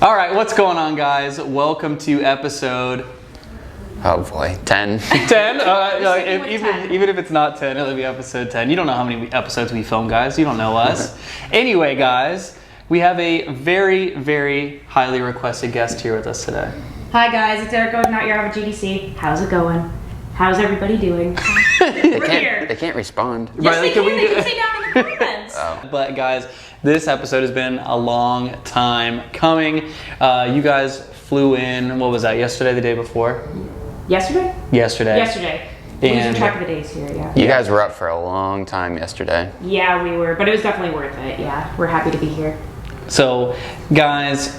All right, what's going on, guys? Welcome to episode... Oh boy, 10. 10? Even if it's not 10, it'll be episode 10. You don't know how many episodes we film, guys. You don't know us. Anyway, guys, we have a very, very highly requested guest here with us today. Hi guys, it's Erica with NotYourAverageEDC. How's it going? How's everybody doing? They can't respond. Yes, right, they can. They can say down in the comments. Oh. But guys, this episode has been a long time coming. You guys flew in, what was that, yesterday, the day before? Yesterday. Yesterday. Losing track of the days here, yeah. You guys were up for a long time yesterday. Yeah, we were, but it was definitely worth it, yeah. We're happy to be here. So, guys,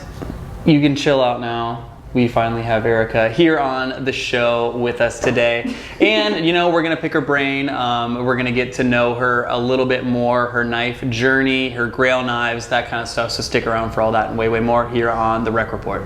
you can chill out now. We finally have Erica here on the show with us today. And, you know, we're going to pick her brain. We're going to get to know her a little bit more, her knife journey, her Grail knives, that kind of stuff. So stick around for all that and way, way more here on The Rec Report.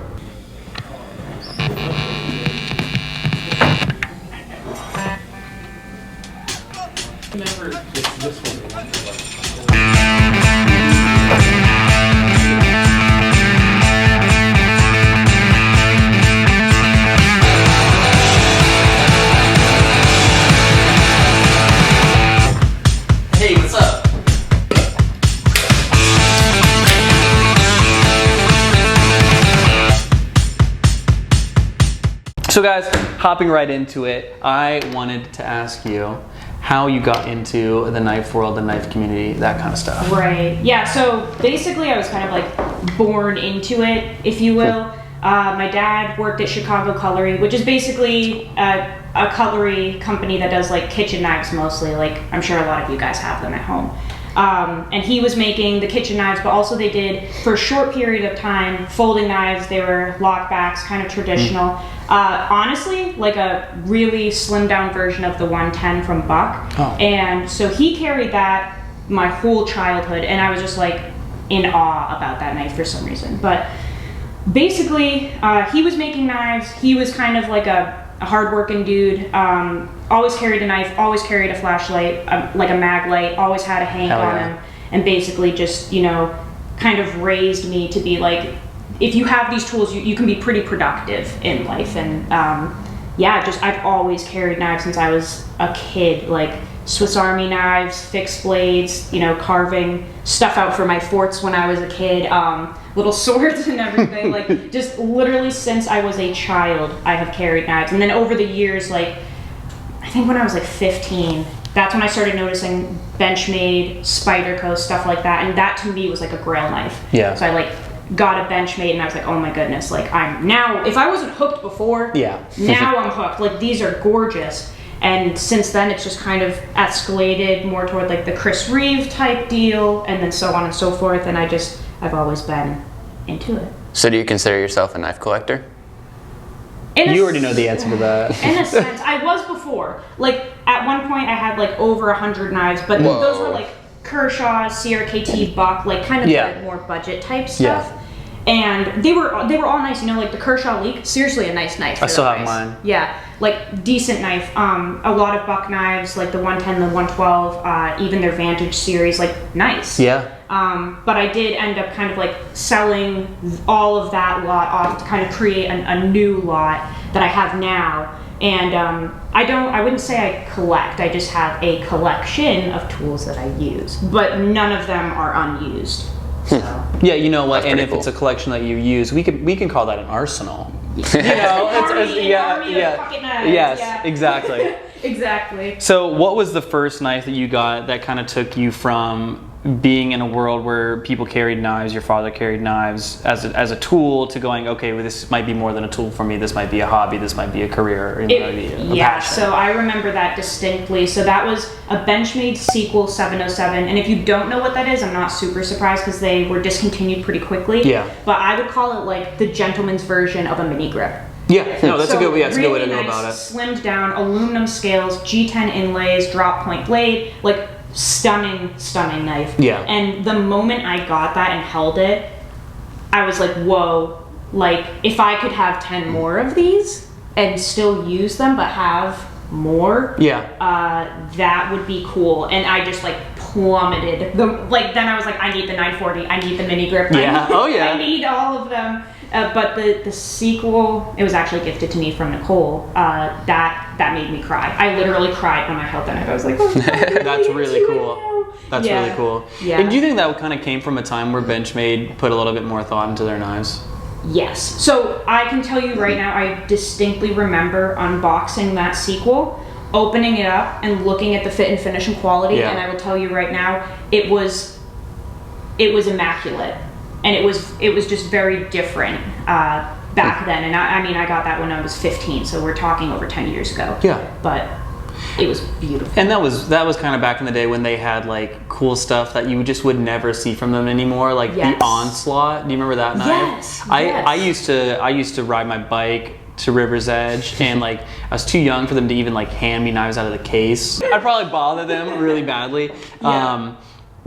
Hey, what's up? So guys, hopping right into it, I wanted to ask you how you got into the knife world, the knife community, that kind of stuff. Right, yeah, so basically I was kind of like born into it, if you will. My dad worked at Chicago Cutlery, which is basically a cutlery company that does like kitchen knives mostly. Like I'm sure a lot of you guys have them at home. And he was making the kitchen knives, but also they did, for a short period of time, folding knives. They were lockbacks, kind of traditional. Honestly, like a really slimmed down version of the 110 from Buck. Oh. And so he carried that my whole childhood, and I was just like in awe about that knife for some reason. But basically, he was making knives. He was kind of like a hardworking dude. Always carried a knife, always carried a flashlight, like a mag light, always had a Hank on him, and basically just, you know, kind of raised me to be like, if you have these tools, you can be pretty productive in life. And yeah, just I've always carried knives since I was a kid, like Swiss Army knives, fixed blades, you know, carving stuff out for my forts when I was a kid, little swords and everything. Like just literally since I was a child, I have carried knives. And then over the years, like I think when I was like 15, that's when I started noticing Benchmade, Spyderco, stuff like that. And that to me was like a Grail knife. Yeah. So I like got a Benchmade and I was like, oh my goodness, like I'm now, if I wasn't hooked before, yeah. Now I'm hooked. Like these are gorgeous. And since then it's just kind of escalated more toward like the Chris Reeve type deal and then so on and so forth. And I've always been into it. So do you consider yourself a knife collector? You already know the answer to that. In a sense, I was before. Like at one point I had like over 100 knives, but those were like Kershaw, CRKT, Buck, like kind of the more budget type stuff. Yeah. And they were all nice, you know, like the Kershaw Leak, seriously a nice knife. I still have mine. Yeah, like decent knife. A lot of Buck knives, like the 110, the 112, even their Vantage series, like nice. Yeah. But I did end up kind of like selling all of that lot off to kind of create a new lot that I have now. And I wouldn't say I collect, I just have a collection of tools that I use, but none of them are unused. So. Yeah, you know what, and if it's a collection that you use, we can call that an arsenal. You know, yes, exactly. Exactly. So what was the first knife that you got that kind of took you from being in a world where people carried knives, your father carried knives as a tool, to going, okay, well, this might be more than a tool for me, this might be a hobby, this might be a career, or passion. So I remember that distinctly. So that was a Benchmade Sequel 707, and if you don't know what that is, I'm not super surprised because they were discontinued pretty quickly. Yeah. But I would call it like the gentleman's version of a mini grip. Yeah, no, that's a good way to really go nice, about it. Slimmed down, aluminum scales, G10 inlays, drop point blade, like stunning knife. Yeah. And the moment I got that and held it, I was like, whoa, like if I could have 10 more of these and still use them but have more, yeah, that would be cool. And I just like plummeted. Then I was like, I need the 940, I need the mini grip. Yeah. Oh yeah. I need all of them. But the sequel, it was actually gifted to me from Nicole. That made me cry. I literally cried when I held that knife. I was like, oh, That's really cool. That's really cool. Yeah. And do you think that kind of came from a time where Benchmade put a little bit more thought into their knives? Yes. So I can tell you right now, I distinctly remember unboxing that sequel, opening it up and looking at the fit and finish and quality, and I will tell you right now, it was immaculate. And it was just very different back then. And I mean, I got that when I was 15, so we're talking over 10 years ago. Yeah. But it was beautiful. And that was kind of back in the day when they had like cool stuff that you just would never see from them anymore, like the Onslaught. Do you remember that knife? Yes. I used to ride my bike to River's Edge, and like I was too young for them to even like hand me knives out of the case. I'd probably bother them really badly. Yeah.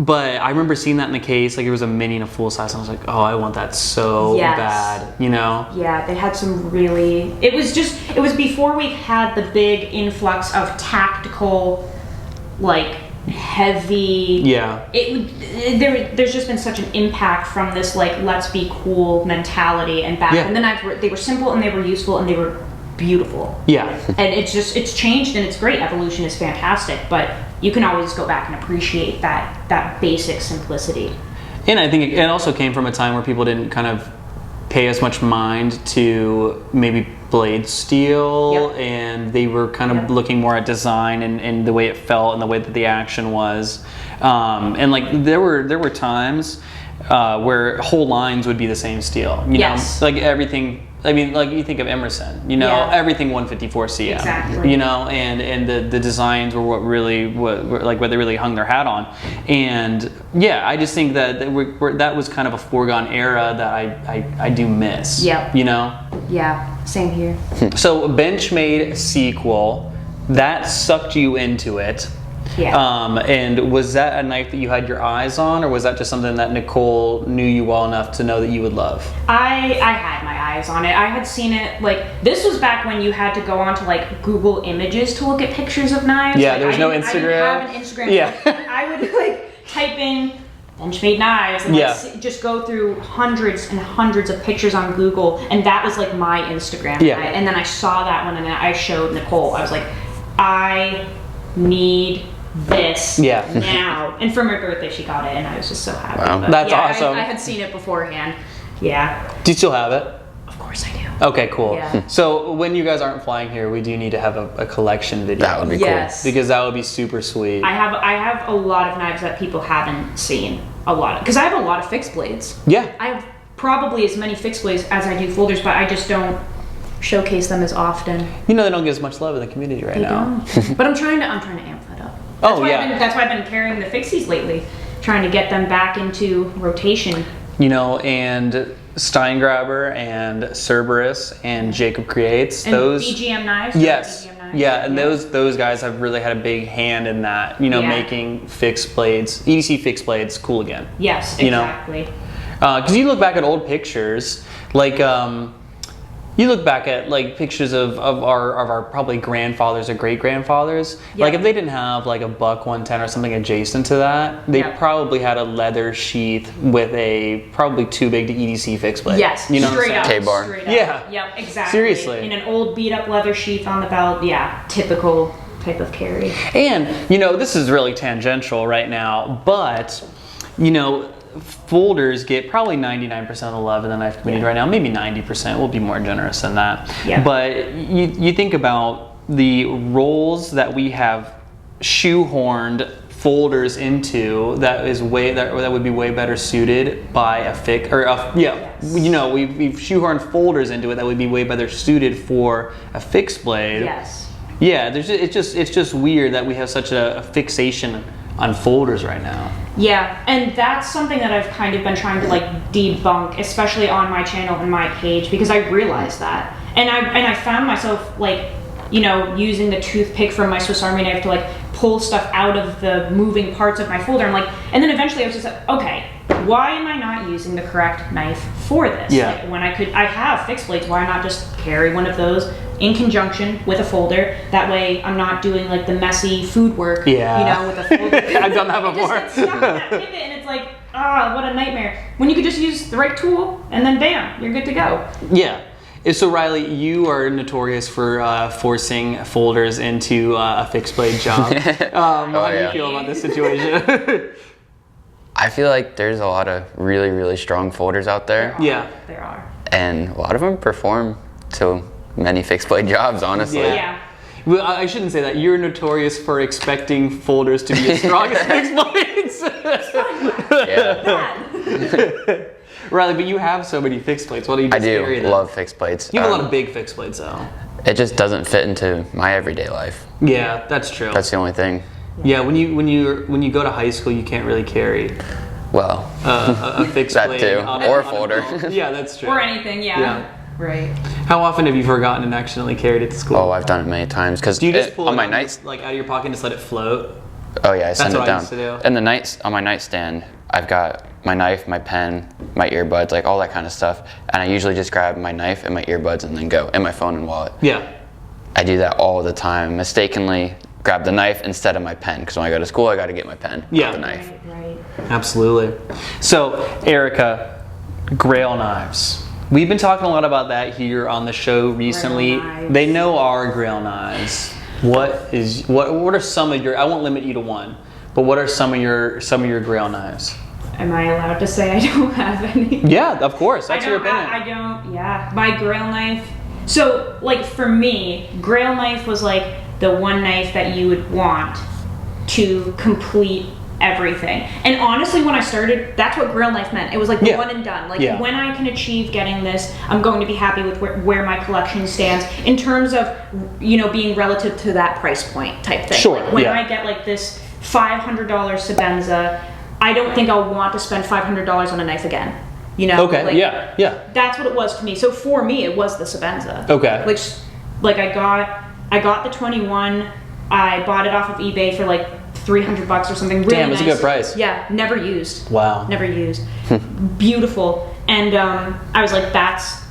But I remember seeing that in the case, like it was a mini and a full size, and I was like, oh, I want that so bad, you know? Yeah, they had some really, it was before we had the big influx of tactical, like heavy. Yeah. There's just been such an impact from this like let's be cool mentality, and back then they were simple and they were useful and they were beautiful. Yeah. And it's changed and it's great. Evolution is fantastic, but you can always go back and appreciate that basic simplicity. And I think it also came from a time where people didn't kind of pay as much mind to maybe blade steel, and they were kind of looking more at design and the way it felt and the way that the action was. And like there were times where whole lines would be the same steel. You know, like everything. I mean, like you think of Emerson, you know, everything 154 CM, exactly. you know, and the designs were what they really hung their hat on. And yeah, I just think that that was kind of a foregone era that I do miss. Yep. You know? Yeah, same here. So Benchmade sequel, that sucked you into it. Yeah. And was that a knife that you had your eyes on, or was that just something that Nicole knew you well enough to know that you would love? I had my eyes on it. I had seen it, like, this was back when you had to go onto like Google Images to look at pictures of knives. Yeah, like, there was no Instagram. I didn't have an Instagram. Yeah. So I would like type in Benchmade knives and like, just go through hundreds and hundreds of pictures on Google, and that was like my Instagram. Yeah. And then I saw that one and I showed Nicole. I was like, I need this now. And for my birthday she got it and I was just so happy. Wow. But That's awesome. I had seen it beforehand. Yeah. Do you still have it? Of course I do. Okay, cool. Yeah. So when you guys aren't flying here, we do need to have a collection video. That would be Yes. Because that would be super sweet. I have a lot of knives that people haven't seen. A lot. Because I have a lot of fixed blades. Yeah. I have probably as many fixed blades as I do folders, but I just don't showcase them as often. You know they don't get as much love in the community right now. But I'm trying to amp that up. That's why I've been carrying the fixies lately, trying to get them back into rotation. You know, and Steingraber and Cerberus and Jacob Creates, And those BGM knives. Yes. BGM knives. Yeah, and those guys have really had a big hand in that, you know, making fixed blades, EDC fixed blades cool again. Yes, exactly. Because you look back at old pictures, like you look back at like pictures of our probably grandfathers or great grandfathers. Yeah. Like if they didn't have like a buck 110 or something adjacent to that, they probably had a leather sheath with a probably too big to EDC fixed blade. Yes, you know straight up. K-bar. Straight up. Yeah. Yep, exactly. Seriously. In an old beat up leather sheath on the belt. Yeah, typical type of carry. And you know, this is really tangential right now, but you know, folders get probably 99% of the love in the knife community right now, maybe 90%. We'll be more generous than that. Yeah. But you think about the roles that we have shoehorned folders into that would be way better suited by a fix you know, we've shoehorned folders into it that would be way better suited for a fixed blade. Yes. Yeah, it's just weird that we have such a fixation on folders right now. Yeah, and that's something that I've kind of been trying to like debunk, especially on my channel and my page, because I realized that. And I found myself like, you know, using the toothpick from my Swiss Army knife to like pull stuff out of the moving parts of my folder. I'm like, and then eventually I was just like, okay, why am I not using the correct knife for this? Yeah. Like, when I have fixed blades, why not just carry one of those in conjunction with a folder? That way I'm not doing like the messy food work, Yeah. with a folder. I've done that You before. just get stuck in that pivot and it's like, what a nightmare. When you could just use the right tool and then bam, you're good to go. Yeah. So Riley, you are notorious for forcing folders into a fixed blade job. How do you feel about this situation? I feel like there's a lot of really, really strong folders out there. Yeah. There are. And a lot of them perform to many fixed blade jobs, honestly. Yeah. Well, I shouldn't say that. You're notorious for expecting folders to be as strong as fixed blades. Yeah. Riley, but you have so many fixed blades. Why do you just I do carry them? love fixed blades. You have a lot of big fixed blades, though. It just doesn't fit into my everyday life. Yeah, that's true. That's the only thing. Yeah, when you go to high school, you can't really carry Well, a fixed that blade too. on Or a folder. belt. Yeah, that's true. Or anything, Yeah. Right. How often have you forgotten and accidentally carried it to school? oh, I've done it many times. Because Do you just pull on it my out, nights, like out of your pocket and just let it float? oh yeah, I send what it I down. used to do. And the nights on my nightstand, I've got my knife, my pen, my earbuds, like all that kind of stuff. And I usually just grab my knife and my earbuds and then go, and my phone and wallet. Yeah. I do that all the time. Mistakenly grab the knife instead of my pen, because when I go to school, I got to get my pen, Yeah. not the knife. Right. Absolutely. So, Erica, Grail knives. We've been talking a lot about that here on the show recently. Grail knives. They know our Grail knives. What are some of your? I won't limit you to one, but what are some of your Grail knives? Am I allowed to say I don't have any? Yeah, of course. That's your opinion. I don't, yeah. My Grail knife. So, like, for me, Grail knife was like the one knife that you would want to complete everything. And honestly, when I started, that's what Grail knife meant. It was like the one and done. Like, when I can achieve getting this, I'm going to be happy with where my collection stands in terms of, being relative to that price point type thing. Sure, Like, when I get like this $500 Sebenza, I don't think I'll want to spend $500 on a knife again. Okay. Like, yeah. That's what it was for me. So for me, it was the Sebenza. Okay. Like I got the 21. I bought it off of eBay for like $300 or something. Really Damn, it's a nice. good price. Yeah, never used. Wow. Never used. Beautiful. And I was like, that's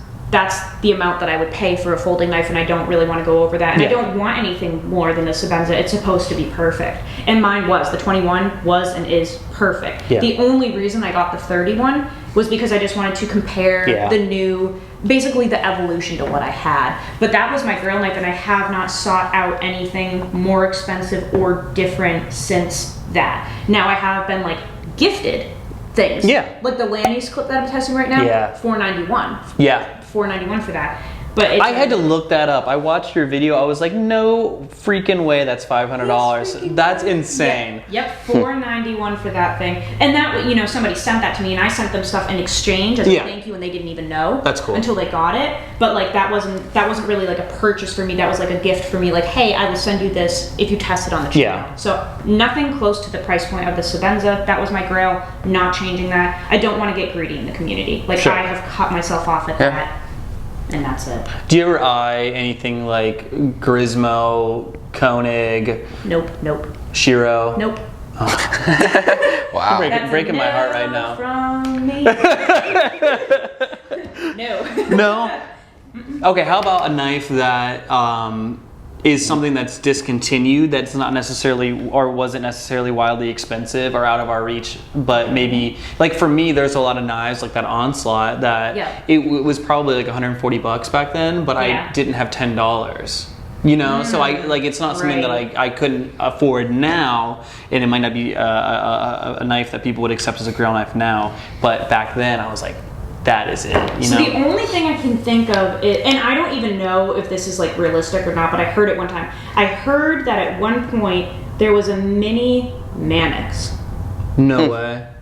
the amount that I would pay for a folding knife, and I don't really want to go over that. And I don't want anything more than the Sebenza. It's supposed to be perfect. And mine was. The 21 was and is perfect. Yeah. The only reason I got the 31 was because I just wanted to compare the new, basically the evolution to what I had. But that was my Grail knife, and I have not sought out anything more expensive or different since that. Now I have been like gifted things. Yeah. Like the Lanny's clip that I'm testing right now. Yeah. $491. Yeah. $491 for that. But it's I had to look that up. I watched your video. I was like, no freaking way that's $500. That's insane. Yep, $491 for that thing. And that, somebody sent that to me, and I sent them stuff in exchange as a thank you, and they didn't even know. That's cool. Until they got it. But like that wasn't really like a purchase for me. That was like a gift for me. Like, hey, I will send you this if you test it on the channel. Yeah. So nothing close to the price point of the Sebenza. That was my Grail. Not changing that. I don't want to get greedy in the community. Like I have cut myself off at that. And that's it. Do you ever eye anything like Grismo, Koenig? Nope. Shiro? Nope. Wow. Breaking my heart right now. From me. No. No? Okay, how about a knife that is something that's discontinued, that's not necessarily, or wasn't necessarily wildly expensive or out of our reach, but maybe, like for me, there's a lot of knives like that Onslaught that it was probably like $140 back then, but I didn't have $10. So it's not something that I couldn't afford now, and it might not be a knife that people would accept as a Grail knife now, but back then I was like, that is it. So the only thing I can think of is, and I don't even know if this is like realistic or not, but I heard it one time. I heard that at one point there was a mini Mannix. No way.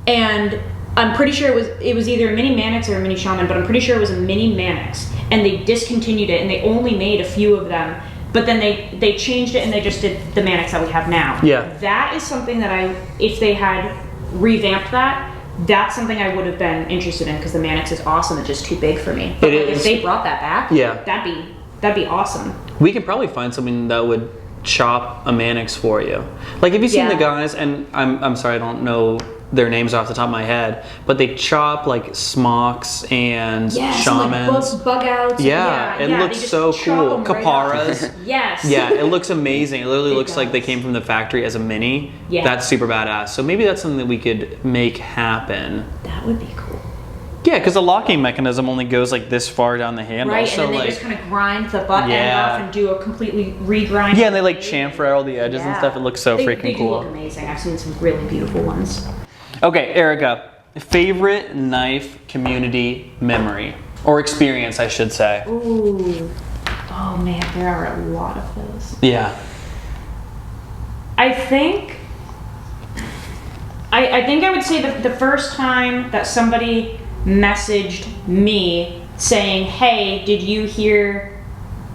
And I'm pretty sure it was either a mini Mannix or a mini Shaman, but I'm pretty sure it was a mini Mannix. And they discontinued it, and they only made a few of them. But then they changed it, and they just did the Mannix that we have now. Yeah. That is something that if they had revamped that, that's something I would have been interested in, because the Mannix is awesome. It's just too big for me. But if they brought that back, that'd be awesome. We could probably find something that would chop a Mannix for you. Like, have you seen the guys? And I'm sorry, I don't know their names off the top of my head, but they chop like smocks and shamans. Like bug outs. Yeah, it looks so cool. Caparas. Right yes. Yeah, it looks amazing. It literally looks like they came from the factory as a mini. Yeah. That's super badass. So maybe that's something that we could make happen. That would be cool. Yeah, because the locking mechanism only goes like this far down the handle. Right, so and then they just kind of grind the butt end off and do a completely regrind. Yeah, and they like chamfer all the edges and stuff. It looks so freaking cool. They look amazing. I've seen some really beautiful ones. Okay, Erica, favorite knife community memory or experience, I should say. Ooh, oh man, there are a lot of those. Yeah. I think I would say that the first time that somebody messaged me saying, "Hey, did you hear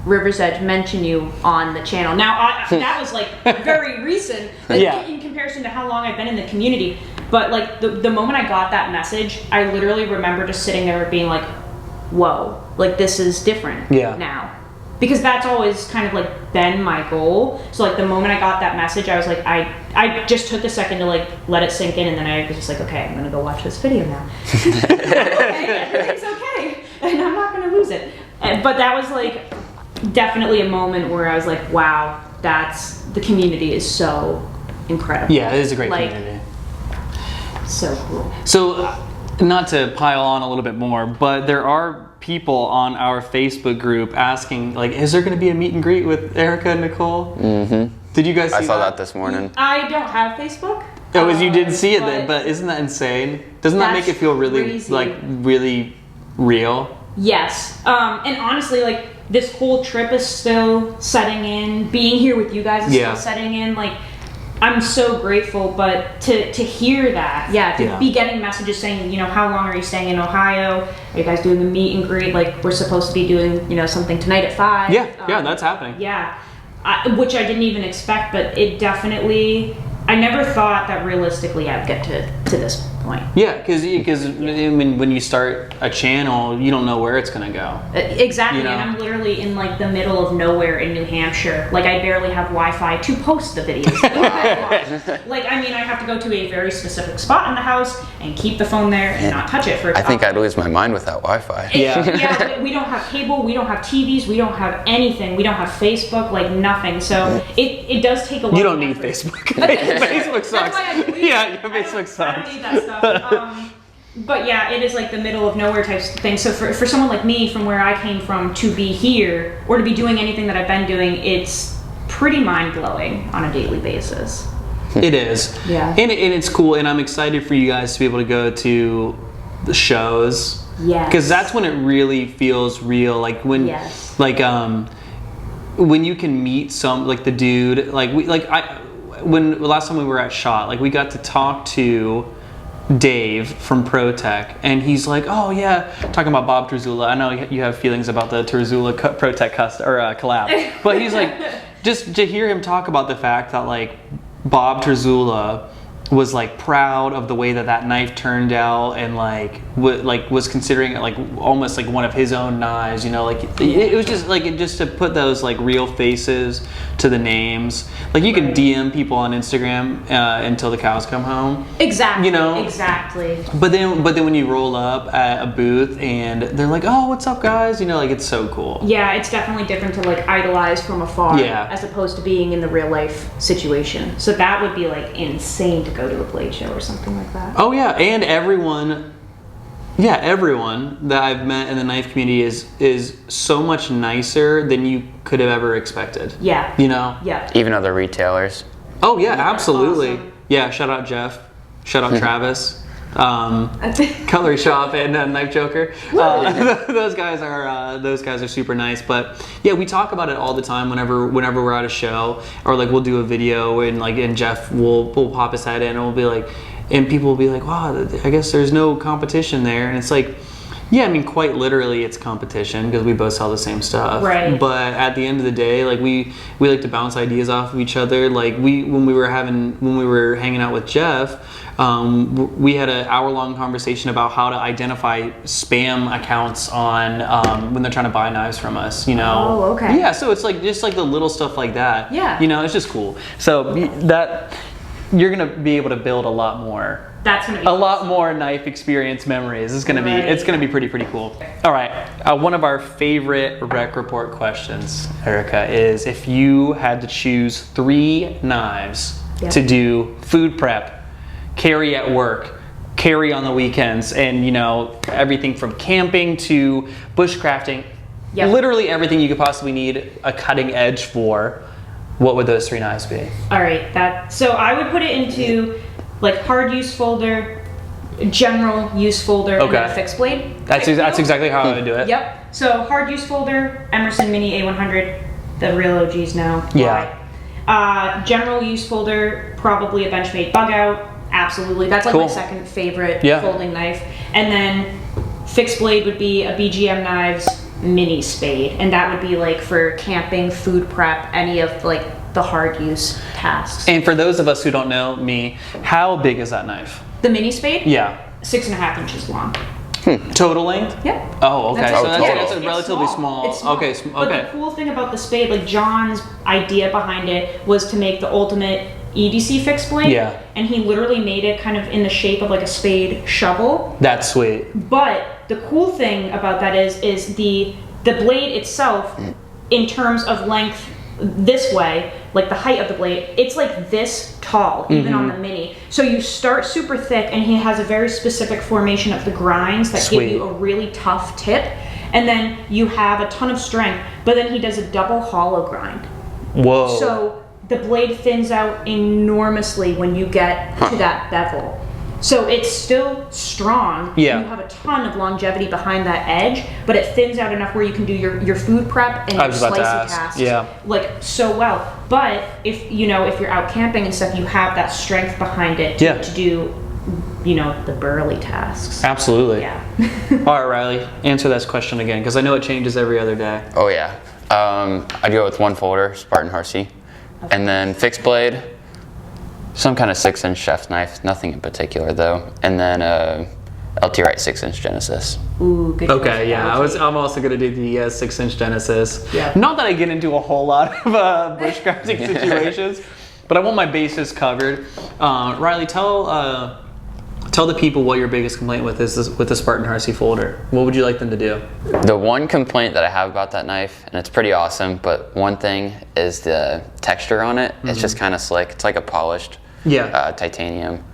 River's Edge mention you on the channel?" Now, that was like very recent, like, in comparison to how long I've been in the community. But like the moment I got that message, I literally remember just sitting there being like, "Whoa, like this is different now." Because that's always kind of like been my goal. So like the moment I got that message, I was like, I just took a second to like let it sink in, and then I was just like, okay, I'm gonna go watch this video now. Okay, everything's okay, and I'm not gonna lose it. But that was like definitely a moment where I was like, wow, the community is so incredible. Yeah, it is a great community. So cool. So, not to pile on a little bit more, but there are people on our Facebook group asking, like, is there going to be a meet and greet with Erica and Nicole? Mm-hmm. Did you guys see that? I saw that this morning. I don't have Facebook. Oh, you didn't see it then, but isn't that insane? Doesn't that make it feel really, crazy. Like, really real? Yes. And honestly, like, this whole trip is still setting in. Being here with you guys is still setting in. Like, I'm so grateful, but to hear that, to be getting messages saying, you know, how long are you staying in Ohio? Are you guys doing a meet and greet? Like, we're supposed to be doing, you know, something tonight at 5. Yeah, that's happening. Yeah, which I didn't even expect, but it definitely, I never thought that realistically I'd get to this point. Yeah, because when you start a channel, you don't know where it's going to go. Exactly, you know? And I'm literally in like the middle of nowhere in New Hampshire. Like I barely have Wi-Fi to post the videos. Like, I mean, I have to go to a very specific spot in the house and keep the phone there and not touch it for I think I'd lose my mind without Wi-Fi. Yeah, we don't have cable, we don't have TVs, we don't have anything, we don't have Facebook, like nothing. So it does take a lot. You don't need Facebook. Facebook sucks. Facebook sucks. I don't need that stuff. But yeah, it is like the middle of nowhere type thing. So for someone like me, from where I came from, to be here or to be doing anything that I've been doing, it's pretty mind-blowing on a daily basis. It is. Yeah. And it's cool, and I'm excited for you guys to be able to go to the shows. Yes. Because that's when it really feels real. Like when, when you can meet the dude, when last time we were at SHOT, like we got to talk to Dave from ProTech, and he's like, oh yeah, talking about Bob Terzula. I know you have feelings about the Terzula ProTech collab, but he's like, just to hear him talk about the fact that like Bob Terzula was like proud of the way that knife turned out, and was considering it like almost like one of his own knives, you know, like it was just like just to put those like real faces to the names. Like you can DM people on Instagram until the cows come home. Exactly. You know. Exactly. But then when you roll up at a booth and they're like, oh, what's up, guys? You know, like it's so cool. Yeah, it's definitely different to like idolize from afar, as opposed to being in the real life situation. So that would be like insane to go to a Blade show or something like that. Oh yeah, and everyone that I've met in the knife community is so much nicer than you could have ever expected. Yeah. You know? Yeah. Even other retailers. Oh yeah, absolutely. Awesome. Yeah, shout out Jeff. Shout out Travis. Cutlery Shop and Knife Joker. Those guys are super nice. But yeah, we talk about it all the time whenever we're at a show, or like we'll do a video and Jeff will pop his head in and we'll be like, and people will be like, wow, I guess there's no competition there. And it's like, yeah, I mean, quite literally it's competition because we both sell the same stuff. Right. But at the end of the day, like we like to bounce ideas off of each other. Like when we were hanging out with Jeff, we had an hour-long conversation about how to identify spam accounts on when they're trying to buy knives from us, you know. Oh, okay. Yeah, so it's like just like the little stuff like that. Yeah. You know, it's just cool. So you're gonna be able to build a lot more. That's gonna be A lot more knife experience memories. It's gonna be pretty cool. All right, one of our favorite rec report questions, Erica, is if you had to choose 3 knives to do food prep, carry at work, carry on the weekends, and you know, everything from camping to bushcrafting, literally everything you could possibly need a cutting edge for, what would those 3 knives be? All right, so I would put it into like hard use folder, general use folder, and then a fixed blade. That's exactly how I would do it. Yep. So hard use folder, Emerson Mini A100, the real OGs now. Yeah. General use folder, probably a Benchmade bug out. Absolutely, that's like my second favorite folding knife. And then fixed blade would be a BGM Knives mini spade, and that would be like for camping, food prep, any of like the hard use tasks. And for those of us who don't know me, how big is that knife? The mini spade? Yeah. 6.5 inches long. Total length? Yep. Oh, okay. That's So that's a relatively small. It's small. Okay. But the cool thing about the spade, like John's idea behind it was to make the ultimate EDC fixed blade. Yeah. And he literally made it kind of in the shape of like a spade shovel. That's sweet. But the cool thing about that is the blade itself, in terms of length, this way, like the height of the blade, it's like this tall, even on the mini. So you start super thick, and he has a very specific formation of the grinds that give you a really tough tip, and then you have a ton of strength, but then he does a double hollow grind. Whoa. So the blade thins out enormously when you get to that bevel. So it's still strong. Yeah. You have a ton of longevity behind that edge, but it thins out enough where you can do your food prep and your slicey tasks like so well. But if you're out camping and stuff, you have that strength behind it to do the burly tasks. Absolutely. Yeah. All right, Riley, answer this question again, because I know it changes every other day. Oh yeah. I'd go with 1 folder, Spartan Harsey, and then fixed blade. Some kind of 6-inch chef's knife, nothing in particular though, and then LT Wright 6-inch Genesis. Ooh, good. Okay, yeah, I'm also gonna do the 6-inch Genesis. Yeah. Not that I get into a whole lot of bushcrafting situations, but I want my bases covered. Riley, tell the people what your biggest complaint with is with the Spartan Harsey folder. What would you like them to do? The one complaint that I have about that knife, and it's pretty awesome, but one thing is the texture on it. It's just kind of slick. It's like a polished titanium.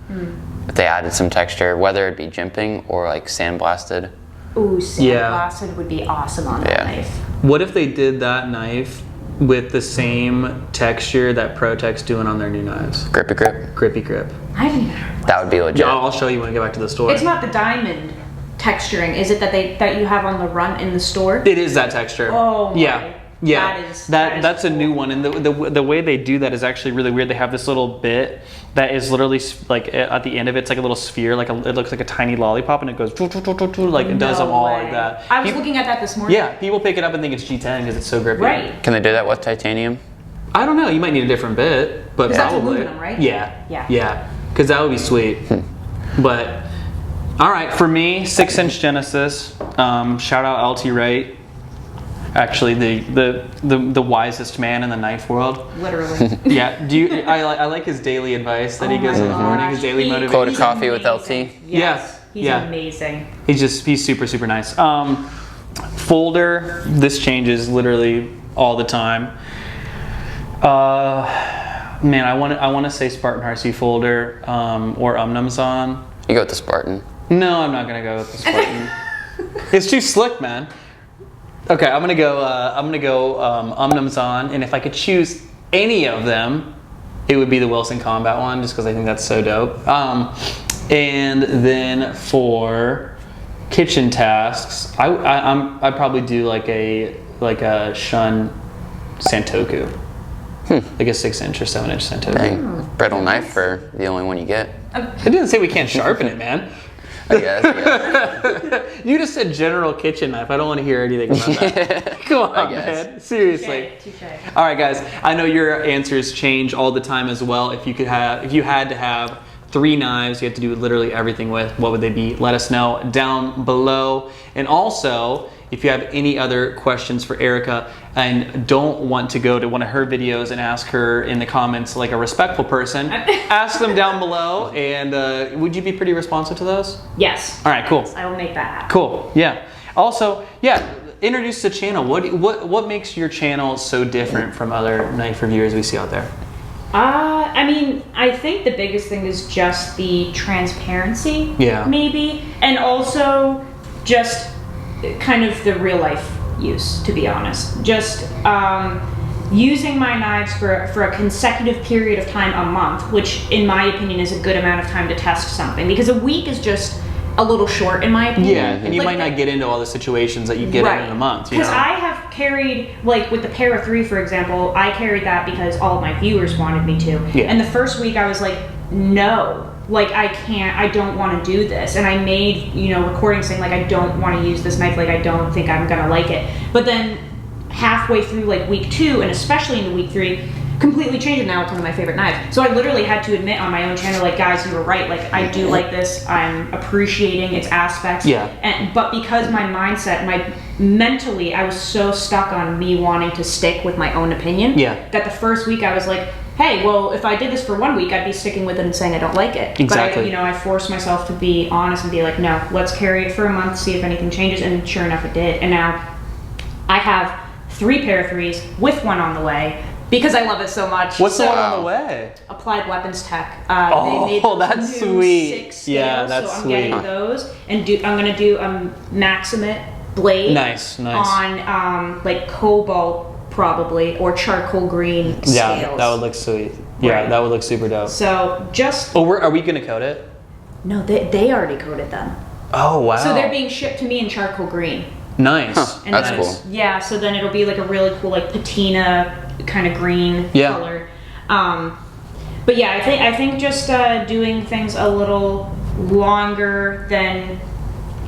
If they added some texture, whether it be jimping or like sandblasted. Ooh, sandblasted would be awesome on that knife. What if they did that knife with the same texture that ProTech's doing on their new knives? Grippy grip. Grippy grip. I haven't even heard of that. That would be legit. Yeah, I'll show you when we get back to the store. It's not the diamond texturing, is it, that you have on the run in the store? It is that texture. Oh my. Yeah, that's cool. a new one, and the way they do that is actually really weird. They have this little bit that is literally like at the end of it, it's like a little sphere, like it looks like a tiny lollipop, and it goes like it does them all like that. I was looking at that this morning. Yeah, people pick it up and think it's G10 because it's so grippy. Right. Can they do that with titanium? I don't know. You might need a different bit, but That's probably. aluminum, right? Yeah. Because that would be sweet. But all right, for me, 6-inch Genesis. Shout out LT Wright. Actually, the wisest man in the knife world. Literally. Yeah. I like his daily advice that he gives in the morning. His daily motivation. Quote of coffee with LT. Yes. He's Yeah. amazing. He's super nice. Folder. This changes literally all the time. Man, I want to say Spartan Harsey folder or Umnumzon. You go with the Spartan. No, I'm not gonna go with the Spartan. It's too slick, man. Okay, I'm gonna go Umnumzon, and if I could choose any of them, it would be the Wilson Combat one, just because I think that's so dope. And then for kitchen tasks, I'd probably do like a Shun Santoku, like a 6-inch or 7-inch Santoku. Dang. Brittle knife for the only one you get. It didn't say we can't sharpen it, man. I guess. You just said general kitchen knife. I don't want to hear anything about that. Come on, man. Seriously. Touché. All right, guys. I know your answers change all the time as well. If you had to have 3 knives you have to do literally everything with, what would they be? Let us know down below. And also, if you have any other questions for Erica and don't want to go to one of her videos and ask her in the comments like a respectful person, ask them down below. And would you be pretty responsive to those? Yes. All right, cool. I will make that happen. Cool, yeah. Also, yeah, introduce the channel. What makes your channel so different from other knife reviewers we see out there? I mean, I think the biggest thing is just the transparency, maybe, and also just kind of the real life use, to be honest. Just using my knives for a consecutive period of time, a month, which in my opinion is a good amount of time to test something, because a week is just a little short in my opinion. Yeah, and you might not get into all the situations that you get in a month. Because I have carried, like with the Pair of 3, for example, I carried that because all of my viewers wanted me to. Yeah. And the first week I was like, no, like I can't, I don't want to do this. And I made, recordings saying like, I don't want to use this knife, like I don't think I'm gonna like it. But then halfway through like week 2, and especially into week 3, completely changed, and now it's one of my favorite knives. So I literally had to admit on my own channel, like, guys, you were right, like I do like this, I'm appreciating its aspects. But because my mindset, mentally I was so stuck on me wanting to stick with my own opinion, that the first week I was like, hey, well, if I did this for 1 week, I'd be sticking with it and saying I don't like it. Exactly. But I forced myself to be honest and be like, no, let's carry it for a month, see if anything changes, and sure enough it did. And now I have 3 Pair of 3s with one on the way, because I love it so much. What's the one on the way? Applied Weapons Tech. They made that's sweet. 6 scales, yeah, that's so I'm sweet. getting those, and I'm gonna do a Maximate blade. Nice. On like cobalt probably, or charcoal green scales. Yeah, that would look sweet. Yeah, that would look super dope. So just. Oh, are we gonna coat it? No, they already coated them. Oh wow. So they're being shipped to me in charcoal green. Nice. And that's cool. Yeah, so then it'll be like a really cool like patina kind of green color. But yeah, I think just doing things a little longer than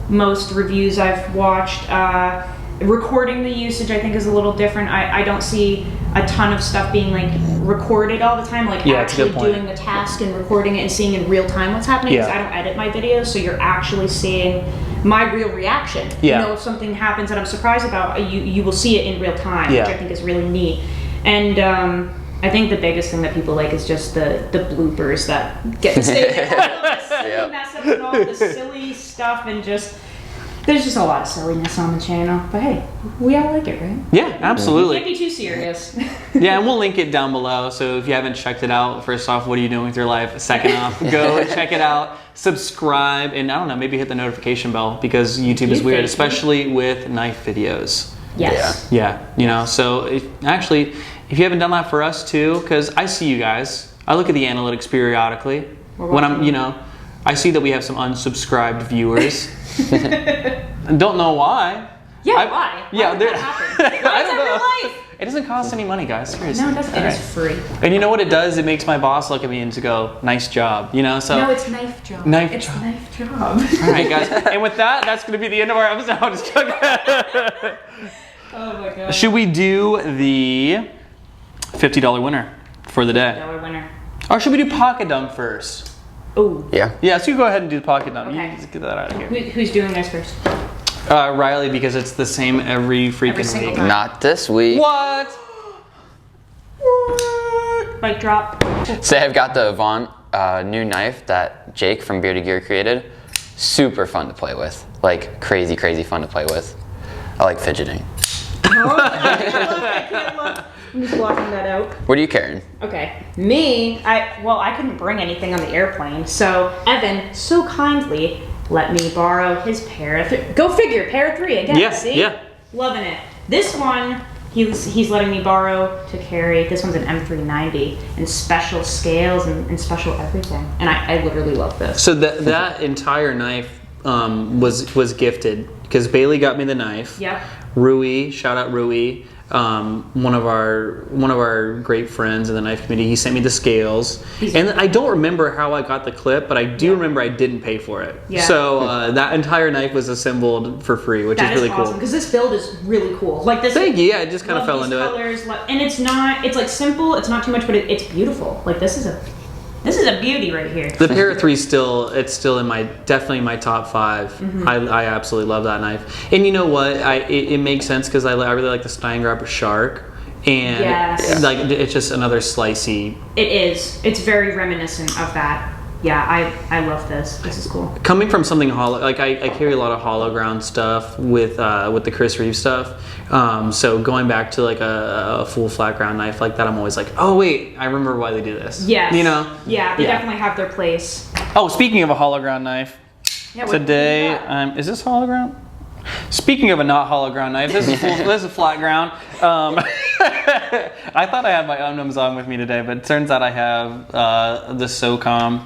most reviews I've watched. Recording the usage I think is a little different. I don't see a ton of stuff being like recorded all the time, like actually doing the task and recording it and seeing in real time what's happening, because I don't edit my videos, so you're actually seeing my real reaction. If something happens that I'm surprised about, you will see it in real time, which I think is really neat. And I think the biggest thing that people like is just the bloopers that get to stay there. All the silly mess ups and all the silly stuff, and just there's just a lot of silliness on the channel. But hey, we all like it, right? Yeah, absolutely. Can't be too serious. Yeah, and we'll link it down below. So if you haven't checked it out, first off, what are you doing with your life? Second off, go check it out, subscribe, and I don't know, maybe hit the notification bell, because YouTube is weird, especially with knife videos. Yes. Yeah, so if you haven't done that for us too, because I see you guys. I look at the analytics periodically. When I see that we have some unsubscribed viewers. Don't know why. Yeah, why? Yeah, why would that happen? Why is that real life? It doesn't cost any money, guys. Seriously. No, it doesn't. It is free. And you know what it does? It makes my boss look at me and to go, "Nice job," So no, it's knife job. It's knife job. All right, guys. And with that, that's going to be the end of our episode. Just joking. Oh my god. Should we do the $50 winner for the day? $50 winner. Or should we do pocket dump first? Oh. Yeah, so you go ahead and do the pocket dump. Okay. You just get that out of here. Who's doing this first? Riley, because it's the same every freaking week. Time. Not this week. What? Mic drop. Say I've got the Avant new knife that Jake from Bearded Gear created. Super fun to play with. Like crazy fun to play with. I like fidgeting. I can't look. I'm just blocking that out. What are you carrying? Okay. Me, I couldn't bring anything on the airplane, so Evan so kindly let me borrow his Pair of Go figure, Pair of 3 again. See? Yeah. Loving it. This one, he's letting me borrow to carry. This one's an M390 and special scales and special everything. And I literally love this. So that entire knife was gifted because Bailey got me the knife. Yep. Rui, shout out Rui, one of our great friends in the knife community. He sent me the scales, and I don't remember how I got the clip, but I do remember I didn't pay for it. Yeah. So that entire knife was assembled for free, which is really cool. Because this build is really cool. Like this. Thank you. Yeah, I just kind of fell into colors, it. And it's like simple. It's not too much, but it's beautiful. Like this is is a beauty right here. The Para 3 it's still in definitely my top 5. Mm-hmm. I absolutely love that knife. And you know what? It makes sense because I really like the Stein Grabber Shark. And Yes. like it's just another slicey. It is. It's very reminiscent of that. Yeah, I love this. This is cool. Coming from something hollow, like I carry a lot of hollow ground stuff with the Chris Reeve stuff. So going back to like a full flat ground knife like that, I'm always like, oh wait, I remember why they do this. Yes. You know? Yeah, they definitely have their place. Oh, speaking of a hollow ground knife, Yeah, today is this hollow ground? Speaking of a not hollow ground knife, this is flat ground. I thought I had my Omnums on with me today, but it turns out I have the SOCOM.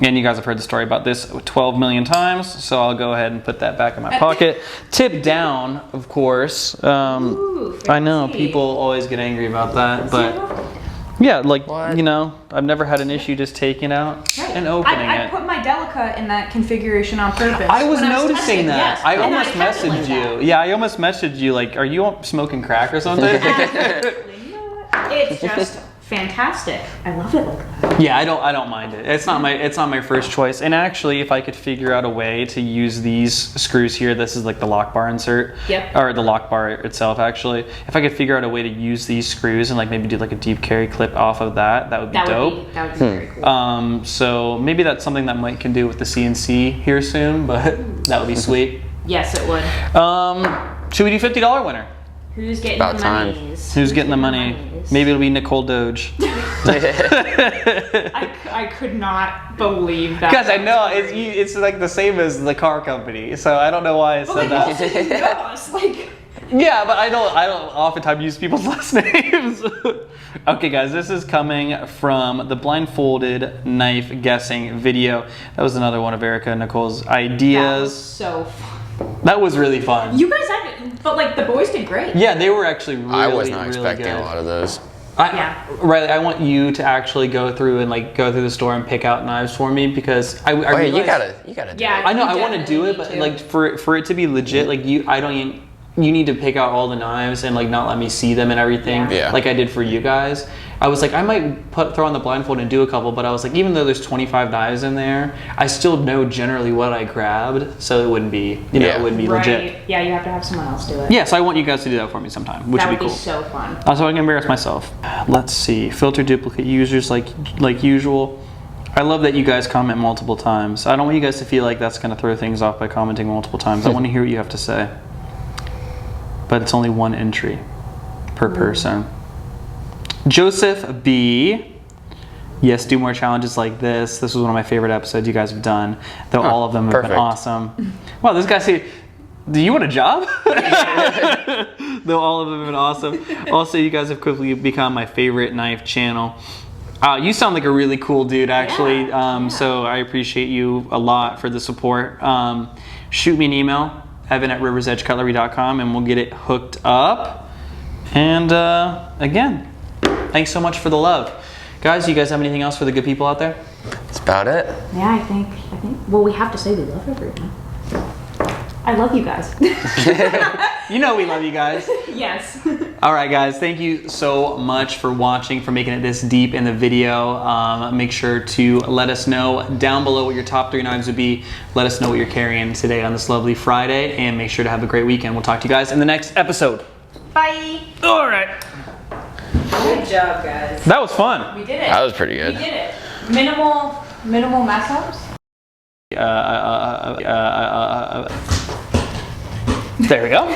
And you guys have heard the story about this 12 million times, so I'll go ahead and put that back in my pocket. Tip down, of course. Ooh, I know people always get angry about that, but yeah, like, you know, I've never had an issue just taking it out and opening I it. put my Delica in that configuration on purpose. I was when noticing testing, that. yes. I And almost kept it like messaged that. you. Yeah, I almost messaged you like, are you smoking crack or something? Absolutely not. It's just fantastic. I love it like that. Yeah, I don't mind it. It's not my first choice. And actually, if I could figure out a way to use these screws here, this is like the lock bar insert. Yep. Or the lock bar itself actually. If I could figure out a way to use these screws and like maybe do like a deep carry clip off of that would be dope. That would be very cool. So maybe that's something that Mike can do with the CNC here soon, but that would be sweet. Yes, it would. Should we do $50 winner? Who's getting About the time. monies? Who's getting the money? monies? Maybe it'll be Nicole Doge. I could not believe that. Guys, I know it's like the same as the car company, so I don't know why I said that. Yes, like. Yeah, but I don't oftentimes use people's last names. Okay, guys, this is coming from the blindfolded knife guessing video. That was another one of Erica and Nicole's That was ideas. so fun. That was really fun. You guys had it, but like the boys did great. Yeah, they were actually really, I was not really expecting good. a lot of those. Riley, I want you to actually go through the store and pick out knives for me because I realized, you gotta do Yeah. it. I know You I want to do it, but definitely like for it to be legit, like you need to pick out all the knives and like not let me see them and everything, Yeah. like I did for you guys. I was like, I might throw on the blindfold and do a couple, but I was like, even though there's 25 knives in there, I still know generally what I grabbed, so it wouldn't be, it wouldn't be legit. Right. Yeah, you have to have someone else do it. Yeah, so I want you guys to do that for me sometime, which That would would be be cool. so fun. Also, I can embarrass myself. Let's see. Filter duplicate users like usual. I love that you guys comment multiple times. I don't want you guys to feel like that's going to throw things off by commenting multiple times. I want to hear what you have to say. But it's only one entry per person. Joseph B. Yes, do more challenges like this. This was one of my favorite episodes you guys have done. Though all of them have been perfect. awesome. Wow, this guy said, do you want a job? Though all of them have been awesome. Also, you guys have quickly become my favorite knife channel. You sound like a really cool dude, actually. So I appreciate you a lot for the support. Shoot me an email, evan@riversedgecutlery.com, and we'll get it hooked up. And again, thanks so much for the love. Guys, you guys have anything else for the good people out there? That's about it. Yeah, I think. Well, we have to say we love everyone. I love you guys. You know we love you guys. Yes. All right, guys, thank you so much for watching, for making it this deep in the video. Make sure to let us know down below what your top 3 knives would be. Let us know what you're carrying today on this lovely Friday, and make sure to have a great weekend. We'll talk to you guys in the next episode. Bye. All right. Good job, guys. That was fun. We did it. That was pretty good. We did it. Minimal mess ups. There we go.